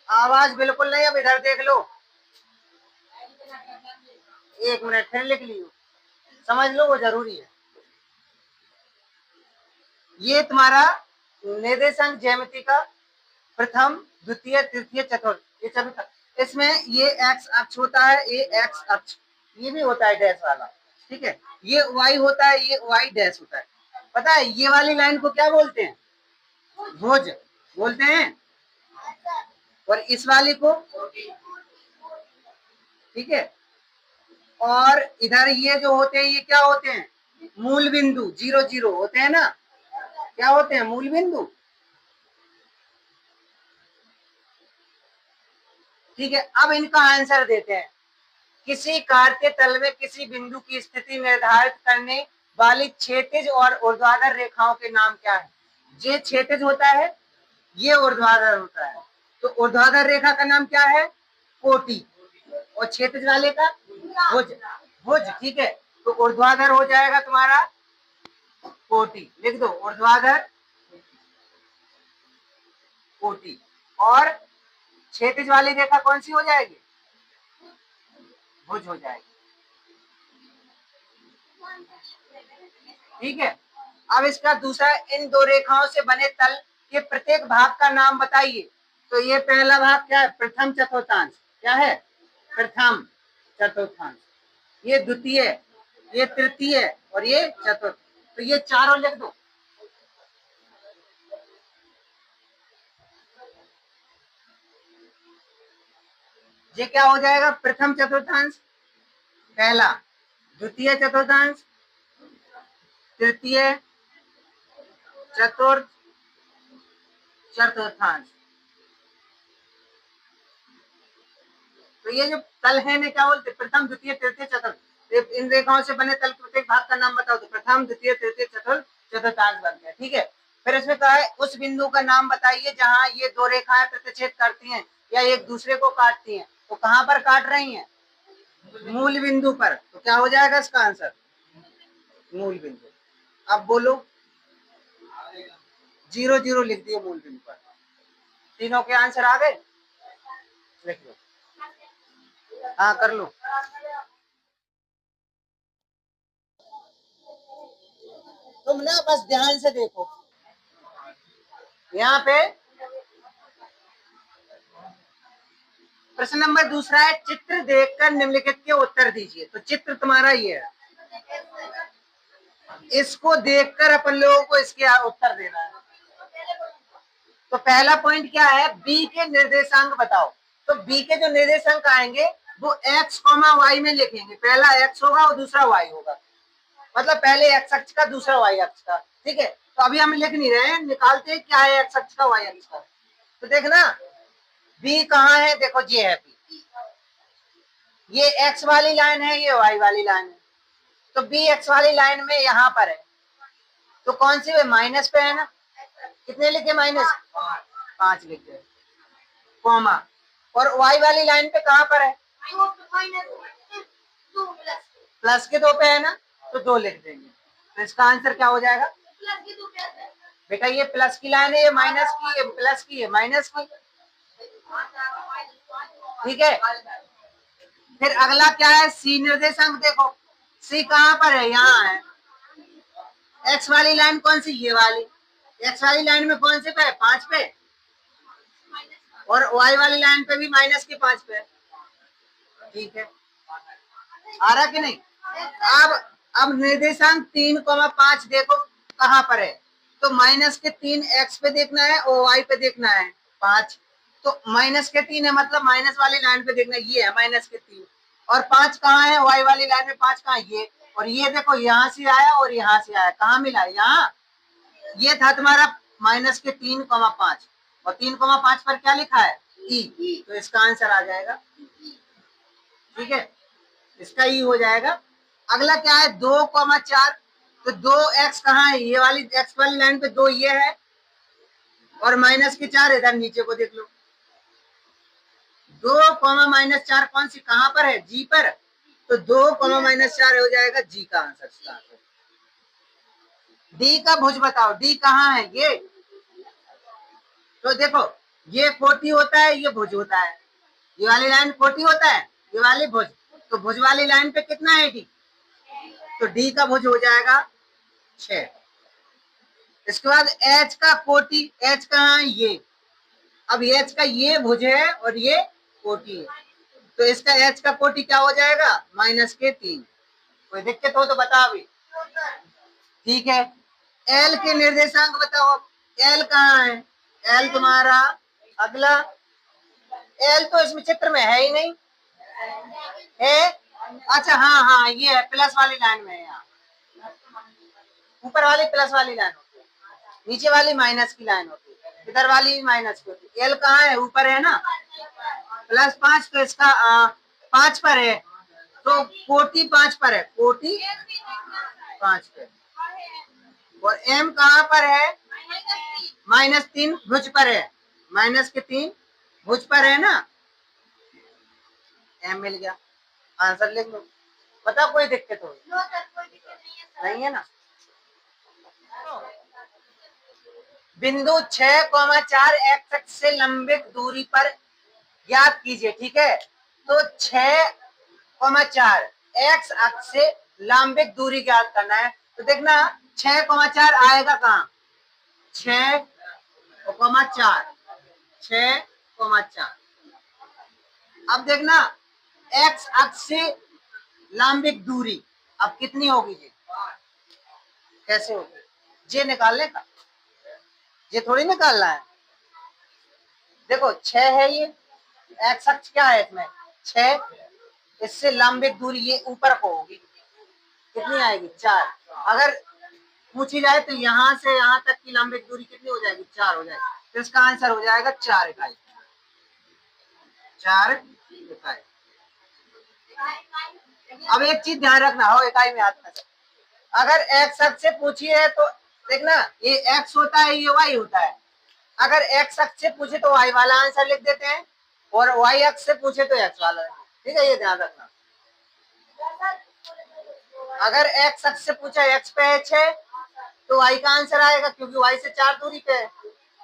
आवाज बिल्कुल नहीं, अब इधर देख लो, 1 मिनट फिर लिख लियो, समझ लो वो जरूरी है। ये तुम्हारा निर्देशांक ज्यामिति का प्रथम, द्वितीय, तृतीय, चतुर्थ, ये चतुर्थ, इसमें ये एक्स अक्ष होता है, ये एक्स अक्ष, ये भी होता है डैश वाला, ठीक है। ये वाई होता है, ये वाई डैश होता है। पता है ये वाली लाइन को क्या बोलते हैं? भुज बोलते हैं। और इस वाली को, ठीक है। और इधर ये जो होते हैं ये क्या होते हैं? मूल बिंदु, 0 0 होते हैं ना, क्या होते हैं? मूल बिंदु, ठीक है। अब इनका आंसर देते हैं। किसी कार्य तल में किसी बिंदु की स्थिति निर्धारित करने वाली क्षैतिज और ऊर्ध्वाधर रेखाओं के नाम क्या है? ये क्षैतिज होता है, ये ऊर्ध्वाधर होता है, तो ऊर्ध्वाधर रेखा का नाम क्या है? कोटि, और क्षैतिज वाले का भुज, भुज, ठीक है। तो ऊर्ध्वाधर हो जाएगा तुम्हारा कोटि, लिख दो ऊर्ध्वाधर कोटि, और क्षैतिज वाली रेखा कौन सी हो जाएगी? भुज हो जाएगी, ठीक है। अब इसका दूसरा, इन दो रेखाओं से बने तल के प्रत्येक भाग का नाम बताइए। तो ये पहला भाग क्या है? प्रथम चतुर्थांश, क्या है? प्रथम चतुर्थांश। ये द्वितीय, ये तृतीय, और ये चतुर्थ, तो ये चारों लिख दो। ये क्या हो जाएगा? प्रथम चतुर्थांश पहला, द्वितीय चतुर्थांश, तृतीय, चतुर्थ, चतुर्थांश। तो ये जो तल है ना क्या बोलते? प्रथम, द्वितीय, तृतीय, चतुर्थ। इन रेखाओं से बने तल के प्रत्येक भाग का नाम बताओ। तो प्रथम, द्वितीय, तृतीय, चतुर्थ, चतुर्थांश बन गया, ठीक है। फिर इसमें कहा है उस बिंदु का नाम बताइए जहां ये दो रेखाएं प्रतिच्छेद करती हैं या एक दूसरे को काटती हैं। तो कहां पर काट रही हैं? मूल बिंदु पर। तो क्या हो जाएगा इसका आंसर? मूल बिंदु। अब बोलो, 0 0 लिख दिए मूल बिंदु पर। तीनों के आंसर आ गए, लिख लो। हाँ कर लो। तुम ना बस ध्यान से देखो, यहाँ पे प्रश्न नंबर दूसरा है, चित्र देखकर निम्नलिखित के उत्तर दीजिए। तो चित्र तुम्हारा ये है, इसको देखकर अपन लोगों को इसके उत्तर देना है। तो पहला पॉइंट क्या है? बी के निर्देशांक बताओ। तो बी के जो निर्देशांक आएंगे वो x, y में लिखेंगे। पहला x होगा और दूसरा y होगा, मतलब पहले x अक्ष का, दूसरा y अक्ष का, ठीक है। तो अभी हम लिख नहीं रहे हैं, निकालते हैं क्या है x अक्ष का, y अक्ष का। तो देखना b कहाँ है? देखो ये है b, ये x वाली लाइन है, ये y वाली लाइन है। तो b x वाली लाइन में यहाँ पर है, तो कौन सी है? माइनस पे है ना। कितने लिखे? माइनस 5 लिखे, कॉमा। और y वाली लाइन पे कहाँ पर है? प्लस के 2 पे है ना, तो 2 लिख देंगे। तो इसका आंसर क्या हो जाएगा? बेटा ये प्लस की लाइन है, ये माइनस की, ये प्लस की, है माइनस की, ठीक है। फिर अगला क्या है? सी निर्देशांक देखो, सी कहाँ पर है? यहाँ है। एक्स वाली लाइन कौन सी? ये वाली। एक्स वाली लाइन में कौन से पे है? 5 पे, और वाई वाली लाइन पे भी माइनस के 5 पे, ठीक है। आ रहा कि नहीं? अब निर्देशांक 3,5 देखो कहां पर है। तो माइनस के 3 एक्स पे देखना है और वाई पे देखना है 5। तो माइनस के 3 है, मतलब माइनस वाली लाइन पे देखना है, ये है माइनस के 3। और 5 कहाँ है? वाई वाली लाइन में 5 कहाँ? ये। और ये देखो यहाँ से आया और यहाँ से आया, कहाँ मिला? यहाँ। ये था तुम्हारा माइनस के 3,5, और 3,5 पर क्या लिखा है? ई। तो इसका आंसर आ जाएगा, ठीक है, इसका ई हो जाएगा। अगला क्या है? 2,4। तो 2x कहाँ है? ये वाली x वाली लाइन पे 2 ये है, और माइनस के 4 इधर नीचे को देख लो। 2,-4 कौन सी कहाँ पर है? जी पर। तो 2,-4 हो जाएगा जी का आंसर। डी का भुज बताओ, डी कहाँ है? ये। तो देखो ये कोटि होता है, ये भुज होता है। ये वाली लाइन कोटि होता है, ये वाली भुज। तो भुज वाली लाइन पे कितना है डी? तो डी का भुज हो जाएगा 6। इसके बाद एच का कोटि, एच कहाँ है? ये। अब एच का ये भुज है और ये कोटि है, तो इसका एच का कोटि क्या हो जाएगा? -3। कोई दिक्कत हो तो बता अभी। ठीक है, एल के निर्देशांक बताओ। एल कहाँ है? एल तुम्हारा अगला, एल तो इसमें चित्र में है ही नहीं है। अच्छा हाँ हाँ, ये है प्लस वाली लाइन में है। यहाँ ऊपर वाली प्लस वाली लाइन होती है, नीचे वाली माइनस की लाइन होती है, इधर वाली माइनस की होती है। एल कहाँ है? ऊपर है ना, +5, तो इसका 5 पर है, तो कोटि 5 पर है, कोटि 5 पर। और एम कहाँ पर है? -3 भुज पर है, -3 भुज पर है ना। एम मिल गया, आंसर लिख लो। बताओ कोई दिक्कत हो? नहीं है ना। बिंदु 6,4 एक्स अक्ष से लंबित दूरी पर ज्ञात कीजिए। ठीक है, तो 6,4 एक्स अक्ष से लंबित दूरी ज्ञात करना है। तो देखना 6,4 आएगा कहाँ? 6,4, 6,4। अब देखना एक्स अक्ष से लंबित दूरी अब कितनी होगी जी? कैसे होगी? ये निकालने का, ये थोड़ी निकालना है। देखो 6 है, ये एक्स अक्ष क्या है इसमें? 6, इससे लंबित दूरी ये ऊपर को होगी, कितनी आएगी? 4। अगर पूछी जाए तो यहाँ से यहाँ तक की लंबित दूरी कितनी हो जाएगी? 4 हो जाएगी। तो इसका आंसर हो जाएगा 4 इकाई, 4 इकाई। अब एक चीज ध्यान रखना हो, इकाई में हाथ में से, अगर एक्स अक्ष से पूछी है तो देखना ये एक्स होता है, ये वाई होता है। अगर एक्स अक्ष से पूछे तो वाई वाला आंसर लिख देते हैं, और वाई अक्ष से पूछे तो एक्स वाला। ठीक है, ये ध्यान रखना। अगर एक्स अक्ष से पूछा एक्स पे है 6, तो वाई का आंसर आएगा, क्योंकि वाई से 4 दूरी पे है।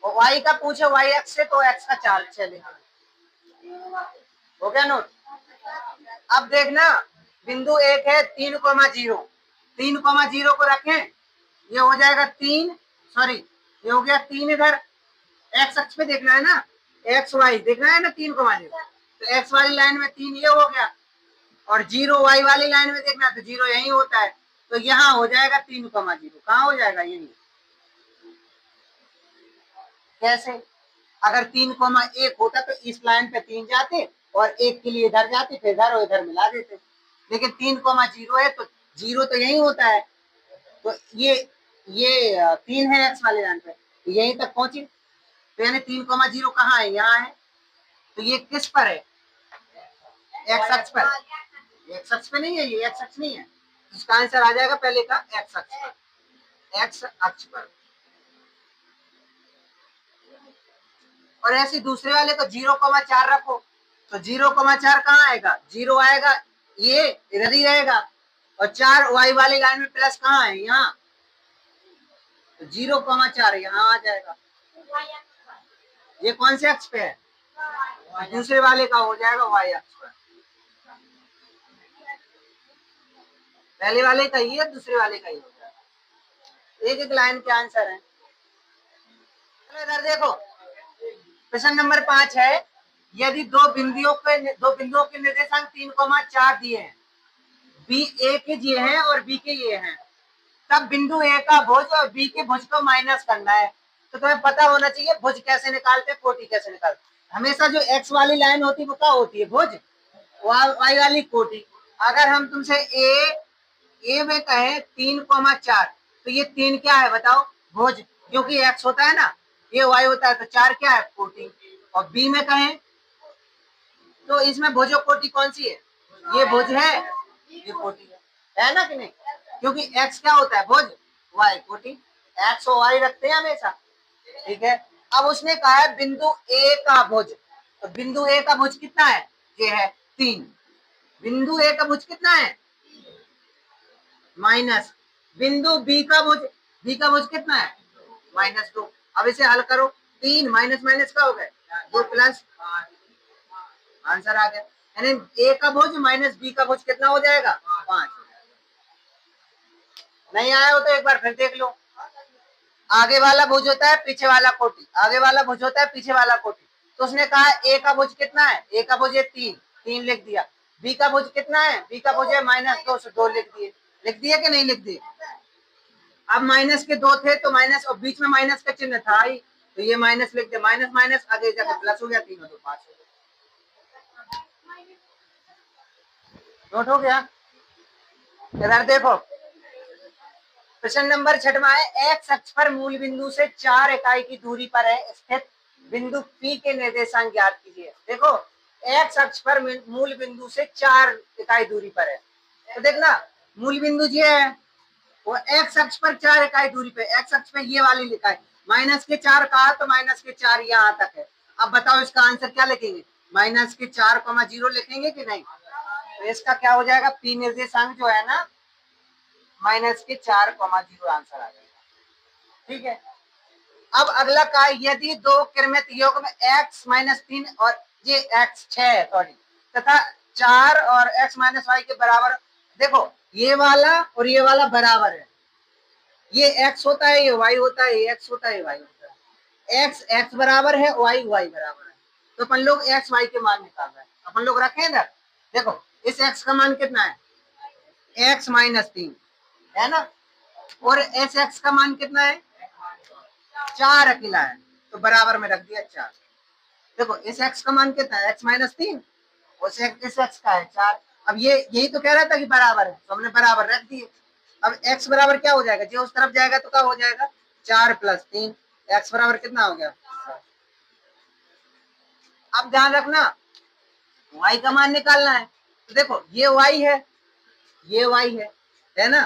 और वाई का पूछे वाई अक्ष से, तो एक्स का 4 6 लिखा। हो गया नोट? अब देखना बिंदु 1 है 3,0, 3,0 को रखें, ये हो जाएगा 3, सॉरी ये हो गया 3 इधर एक्स अक्ष पे देखना है ना, एक्स वाई देखना है ना 3,0, तो एक्स वाली लाइन में 3 ये हो गया, और 0 वाई वाली लाइन में देखना तो 0 यही होता है, तो यहाँ हो जाएगा 3,0। कहाँ हो जाएगा? यही। कैसे? अगर 3,1 होता तो इस लाइन पे 3 जाते और 1 के लिए इधर जाते, फिर इधर और इधर मिला देते। लेकिन 3,0 है तो 0 तो यही होता है, तो ये 3 है एक्स वाली लाइन पे, तो यहीं तक पहुंची। तो यानी 3,0 कहाँ है? यहाँ है। तो ये किस पर है? एक्स अक्ष पर। एक्स अक्ष पे नहीं है, ये एक्स अक्ष नहीं है, इसका आंसर आ जाएगा पहले का एक्स अक्ष पर, एक्स अक्ष पर। और ऐसे दूसरे वाले को 0,4 रखो, तो 0,4 कहाँ आएगा? 0 आएगा, ये इधर ही रहेगा, और 4 वाई वाली लाइन में प्लस कहाँ है? यहाँ, तो 0,4 यहाँ आ जाएगा। ये कौन से अक्ष पे है? दूसरे वाले का हो जाएगा वाई अक्ष पर। पहले वाले का ही है, दूसरे वाले का ही होता है। एक एक लाइन के आंसर है। चलो इधर देखो, प्रश्न नंबर 5 है, यदि दो बिंदुओं के निर्देशांक 3,4 दिए हैं, बी ए के ये हैं और बी के ये हैं, तब बिंदु ए का भुज और बी के भुज को माइनस करना है। तो तुम्हें पता होना चाहिए भुज कैसे निकालते, कोटि कैसे निकालते। हमेशा जो एक्स वाली लाइन होती है वो क्या होती है? भुज। वाई वाली कोटि। अगर हम तुमसे ए में कहें 3,4, तो ये 3 क्या है बताओ? भुज, क्योंकि एक्स होता है ना, ये वाई होता है, तो 4 क्या है? कोटि। और बी में कहें तो इसमें भुज और कोटि कौन सी है? ये भुज है, ये कोटि है ना कि नहीं? क्योंकि एक्स क्या होता है? भुज, वाई कोटि। एक्स और वाई रखते हैं हमेशा। ठीक है, अब उसने कहा है बिंदु ए का भुज, तो बिंदु ए का भुज कितना है? ये है 3। बिंदु ए का भुज कितना है? माइनस। बिंदु बी का भुज कितना है? -2। अब इसे हल करो, 3 माइनस माइनस का हो गया 2 प्लस आंसर आ गया। यानी ए का भुज माइनस बी का भुज कितना हो जाएगा 5। नहीं आया हो तो एक बार फिर देख लो। आगे वाला भुज होता है पीछे वाला कोटि, आगे वाला भुज होता है पीछे वाला कोटि। तो उसने कहा ए का भुज कितना है, ए का भुज है 3, 3 लिख दिया। बी का भुज कितना है, बी का भुज है -2 से 2 लिख दिए कि नहीं लिख दिए। अब माइनस के 2 थे तो माइनस, और बीच में माइनस का चिन्ह था ही, तो ये माइनस लिख दिया, माइनस माइनस आगे जाकर प्लस हो गया, 3 और 2 5 हो गया। नोट हो गया। इधर देखो प्रश्न नंबर 6वां है, एक्स अक्ष पर मूल बिंदु से 4 इकाई की दूरी पर है स्थित बिंदु P के निर्देशांक ज्ञात कीजिए। देखो एक्स अक्ष पर मूल बिंदु से 4 इकाई दूरी पर है, तो देखना मूल बिंदु जी है वो एक्स अक्ष पर 4 इकाई दूरी पे, एक्स अक्ष पे ये वाली लिखा है, माइनस के 4 कहा तो माइनस के 4 यहाँ तक है। अब बताओ इसका आंसर क्या लिखेंगे, माइनस के 4,0 लिखेंगे कि नहीं। तो इसका क्या हो जाएगा, P निर्देशांक जो है ना माइनस के 4,0 आंसर आ जाएगा। ठीक है। अब अगला का, यदि दो क्रमित योग में x -3 और ये x 6 है सॉरी, तथा 4 और x -y के बराबर, देखो ये वाला और ये वाला बराबर है, ये x होता है ये y होता है, ये x होता है ये y होता है, x बराबर है y बराबर है, तो अपन लोग x y के मान निकाल रहे हैं। अपन लोग रखें इधर, देखो इस x का मान कितना है x -3 है ना, और इस x का मान कितना है 4 अकेला है, तो बराबर में रख दिया 4। देखो इस x का मान कितना है x -3, उस इस x का है 4। अब ये यही तो कह रहा था कि बराबर है, तो हमने बराबर रख दिए। अब x बराबर क्या हो जाएगा, जो उस तरफ जाएगा तो क्या हो जाएगा 4 + 3, x बराबर कितना हो गया। अब ध्यान रखना y का मान निकालना है, तो देखो ये y है, ये y है ना,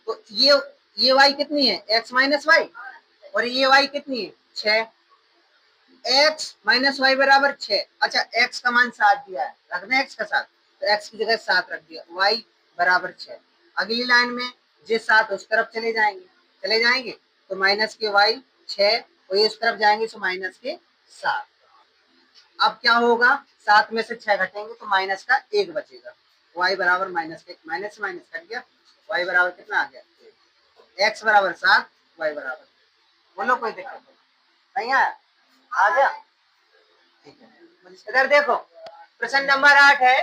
तो ये y कितनी है x -y, और ये y कितनी है 6, x -y बराबर 6। अच्छा x का मान 7 दिया है, रखना x का 7, तो x की जगह 7 रख दिया, y बराबर 6। अगली लाइन में ये 7 उस तरफ चले जाएंगे तो माइनस के y 6, और ये उस तरफ जाएंगे तो माइनस के 7। अब क्या होगा, 7 में से 6 घटेंगे तो माइनस का 1 बचेगा, y बराबर माइनस माइनस कट गया, y बराबर कितना आ गया, x बराबर 7, y बराबर, बोलो कोई दिक्कत नहीं आया, आ गया। ठीक है, इधर देखो प्रश्न नंबर 8 है,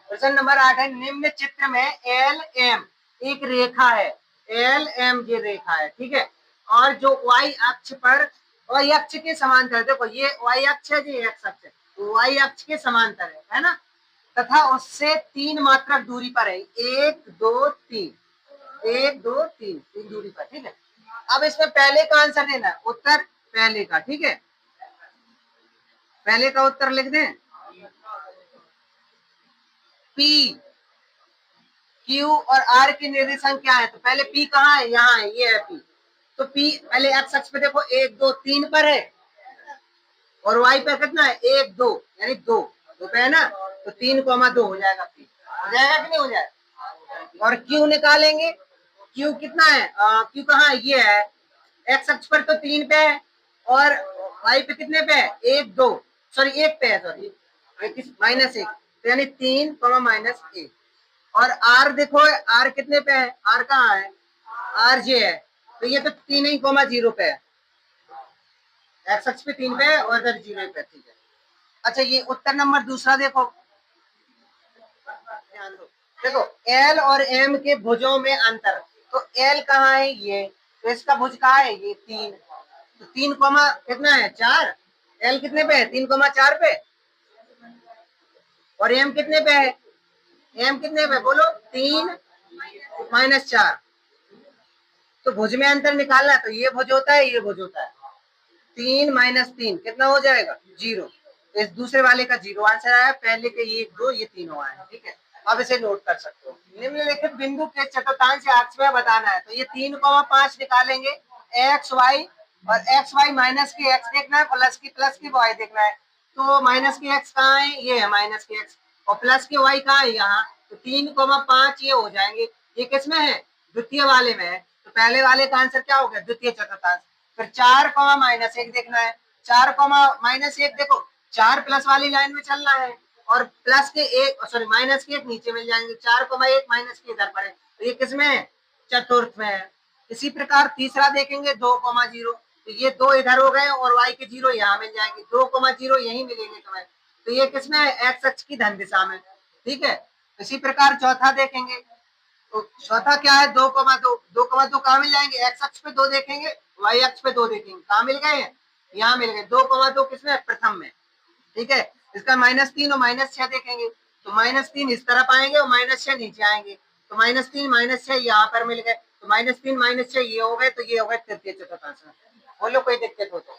प्रश्न नंबर 8 है, निम्न चित्र में एल एम एक रेखा है, एल एम ये रेखा है, ठीक है, और जो y अक्ष पर y अक्ष के समांतर, देखो ये y अक्ष है, ये x अक्ष है, तो y अक्ष के समांतर है ना, तथा उससे 3 मात्रक दूरी पर है, 1 2 3, 1 2 3 3 दूरी पर, ठीक है। अब इसमें पहले का आंसर देना है, उत्तर पहले का, ठीक है, पहले का उत्तर लिख दें, P Q और R के निर्देशांक क्या है, तो पहले P कहाँ है, यहाँ है, ये है P, तो P पहले x अक्ष पे देखो 1 2 3 पर है, और y पर कितना है 1 2, यानी 2 पे है ना, तो 3,2 हो जाएगा, P हो जाएगा कि नहीं हो जाएगा। और Q निकालेंगे, Q कितना है, Q कहाँ है, ये है, x अक्ष पर तो 3 पे है, और y पे कितने पे है 1 2 सॉरी 1 पे है, सॉरी -1, तो यानी 3, -1। और r देखो r कितने पे है, r कहाँ है, r जे है, तो ये तो 3,0 पे है, x अक्ष पे 3 पे है और इधर 0 पे, ठीक है। अच्छा ये उत्तर नंबर दूसरा देखो, ध्यान दो, देखो L और M के भुजों में अंतर, तो L कहाँ है, ये तो इसका भुज कहाँ है, ये 3, तो 3, कितना है 4, L कितने पे है 3,4 पे, और M कितने पे है, M कितने पे बोलो 3 -4, तो भुज में अंतर निकालना है, तो ये भुज होता है, ये भुज होता है, 3 - 3 कितना हो जाएगा 0, इस दूसरे वाले का 0 आंसर आया, पहले के ये 2 ये तीनों आए, ठीक है। अब इसे नोट कर सकते हो, निम्नलिखित बिंदु के चतुर्थांश अक्ष में बताना है, तो ये 3,5 निकालेंगे, एक्स वाई, और एक्स वाई माइनस के एक्स देखना है, प्लस की वाई देखना है, तो माइनस के एक्स कहाँ है, ये है माइनस के एक्स, और प्लस के वाई कहाँ है यहाँ, तो 3,5 ये हो जाएंगे, ये किसमें है द्वितीय वाले में है, तो पहले वाले का आंसर क्या हो गया द्वितीय चतुर्थांश। फिर 4, -1 देखना है, 4 - 1 देखो 4 प्लस वाली लाइन में चलना है और प्लस के एक सॉरी माइनस के एक नीचे मिल जाएंगे। 4, 1 माइनस के इधर पड़े तो ये किसमें है? चतुर्थ में है। इसी प्रकार तीसरा देखेंगे 2, 0 तो ये 2 इधर हो गए और y के 0 यहाँ मिल जाएंगे। 2, 0 यही मिलेंगे तुम्हें तो ये किसमें है? एक्स अक्ष की धन दिशा में। ठीक है। इसी प्रकार चौथा देखेंगे तो चौथा क्या है? 2, 2 2, कहाँ मिल जाएंगे? एक्स अक्ष पे 2 देखेंगे, वाई अक्ष पे 2 देखेंगे। कहाँ मिल गए हैं? यहाँ मिल गए। 2, 2 किसमें? प्रथम में। ठीक है। इसका -3 और -6 देखेंगे तो -3 इस तरफ आएंगे और -6 नीचे आएंगे तो -3 -6 यहाँ पर मिल गए तो -3 -6 ये हो गए तो ये हो गए तृतीय चतुर्थांश। बोलो कोई दिक्कत हो तो।